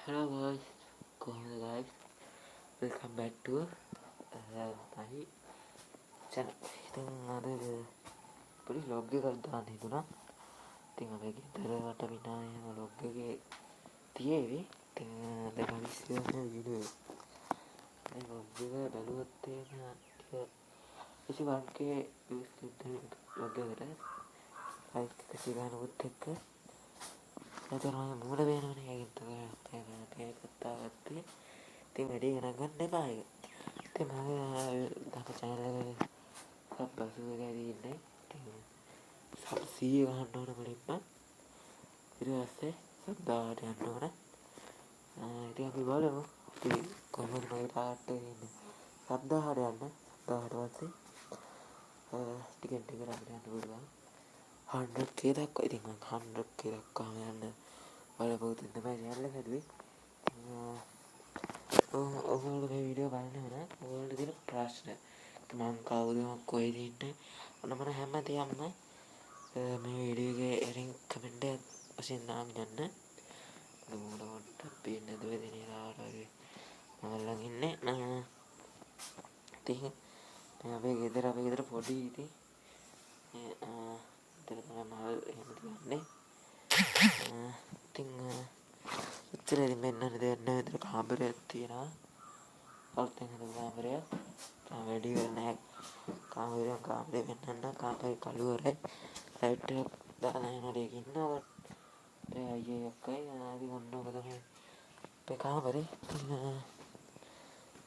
Hello guys, කොහොමද guys? Welcome back to my channel. ඉතින් අද පොඩි vlog එකක් දාන්න හිතුණා. ඉතින් අපි ගෙදරට විනා එහෙම vlog එකේ තියේවි. ඉතින් දැන් අපි ඉස්සෙල්ලා වීඩියෝ මේ vlog එක බලුවොත් එහෙම ටික 21k views vlog එකට like 100 ගන්නවත් එක්ක එතන මූල වෙනවනේ ඒකින් තමයි ඒක කතා කරත්තේ. ඉතින් වැඩි ගණන් ගන්න එපා ඒක. ඉතින් මම දාන channel එකේ සබ් 80 ගානේ ඉන්නේ. ඉතින් සබ් 100 ගන්න ඕන මුලින්ම. ඊට පස්සේ සබ් 1000ට යන්න ඕන. ඉතින් අපි බලමු. ඉතින් කොහොමද මගේ ටාගට් එක ඉන්නේ. සබ් 1000ට යන්න. 1000ට පස්සේ ටිකෙන් ටික අපිට යන්න පුළුවන්. 100k දක්වා. ඉතින් මම 100k දක්වාම යන්න බලපොතින් තමයි channel එක හැදුවේ. ඔයගොල්ලෝ මේ වීඩියෝ බලනවනම් ඔයගොල්ලෝ තියෙන ප්‍රශ්න මම කවුද මම කොහෙද ඉන්නේ ඔන්න මම හැමතිස්සෙම මේ වීඩියෝ එකේ එරින් කමෙන්ට් එක වශයෙන් නාම ගන්න. මොකට පේන්නේ නැතුව දෙනිරාට වගේ මම ළඟ ඉන්නේ. ඉතින් අපේ ගෙදර පොඩි ඉතින් ඉතින් තමයි මල් එහෙම තියන්නේ. ඉතින් ඉතින් මෙන්න දෙන්න විතර කාමරයක් තියෙනවා. අලුතෙන් හදපු කාමරයක්. තාම වැඩි වෙලා නැහැ. කාමරේ වෙන්නන්න කාමරේ කළුවරයි. ලයිට් එක දාලා යනවා ඒක ඉන්නවා. ඒ අයියේ අක්කයි ආදි ඔන්නෝක තමයි අපේ කාමරේ.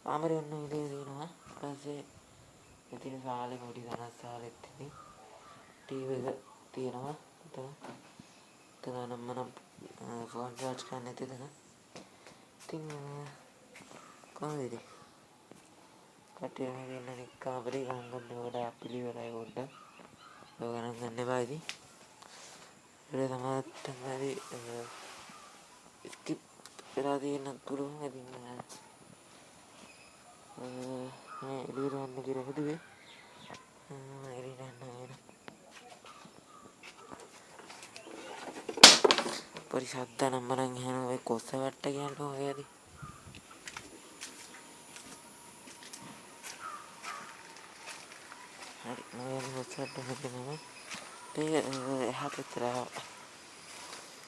කාමරේ ඔන්න ඉතින් තියෙනවා. ඊපස්සේ ඉතින් සාලේ පොඩි දනස් සාලෙත් ඉතින් ටීවී එක තියෙනවා. එතන නම් මම ෆෝන් charge කරන්න නැති තැන. ඉතින් කොහොමද කටේ මේ ඉන්න කාමරේ ගණන් ගන්න වඩා පිළිවෙලයි පොඩ්ඩක්. ඒක ගණන් ගන්න එපා ඉතින්. ඒක තමයි ස්කිප් වෙලා තියෙන පුළුවන්. ඉතින් මේ එළියට යන්න කියලා හිතුවේ. එළියට යන්න ඕන. පොඩි ශබ්ද නම් මරන් එහෙනම් ඔය කොස්ස වට්ට කියන්න ඕනේදී. හරි මම කොස්ස වට්ට හදනවා. ඒ එහා පැත්තට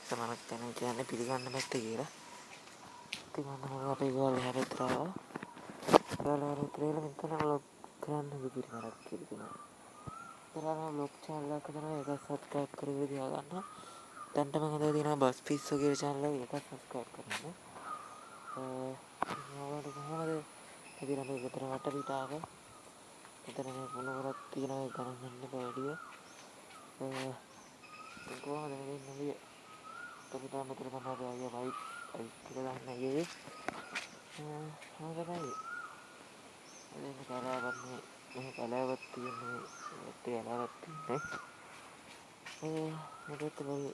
සමනක් තැන කියන්නේ පිළිගන්න පැත්ත කියලා. ඉතින් මම අපේ ගෝල් එහා පැත්තට ආවා. ගෝල් ඉතරේල මෙතන vlog කරන්න පිළිගන්නක් කියලා තියෙනවා. ඒතරම් vlog channel එකක් කරනවා ඒක subscribe කරගෙන තියාගන්න. දැන්ට මම හදලා තියෙනවා බස් පිස්සෝ කියලා channel එක ඒක subscribe කරන්න. ඔයාලට කොහොමද ඉතින් අපි ගෙදර වටපිටාව එතන මේ මොනවරක් තියෙනවා ඒක ගණන් ගන්න එපා වැඩිය. කොහොමද මේ ඉන්නේ අපි තාම මෙතන තමයි අපි ආයේ වයිට් කියලා ගන්න ගියේ. හොඳයි. එතන කලාවක් මේ කලාවක් තියෙන්නේ ඒ කලාවක් තියෙන්නේ. මේකත් පොඩි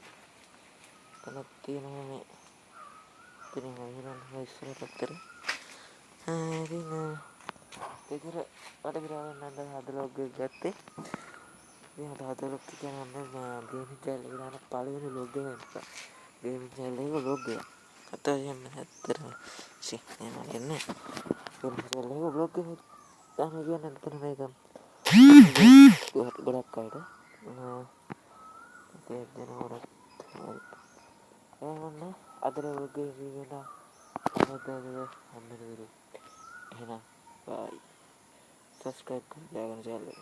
තනක් තියෙනවා මේ ඉතින් මම ඉස්සර පැත්තට ඉතින් ගෙදර වටපිටාවෙන් නම් හදලා vlog එක ගත්තේ. ඉතින් හදලා vlog කියන්නේ මම ගේමින් channel එක දාන පළවෙනි vlog එක නිසා ගේමින් channel එක vlog එක. කතා කියන්නේ ඇත්තටම මම කියන්නේ ගේමින් channel එක vlog එක දාන කියන්නේ ඇත්තටම මේක ගොඩක් අයට ඒක දෙනවරක් එහෙනම් අදට vlog එක කියනවා මොකද හම්බෙන්නේ එහෙනම් bye subscribe කරලා ගන්න channel එක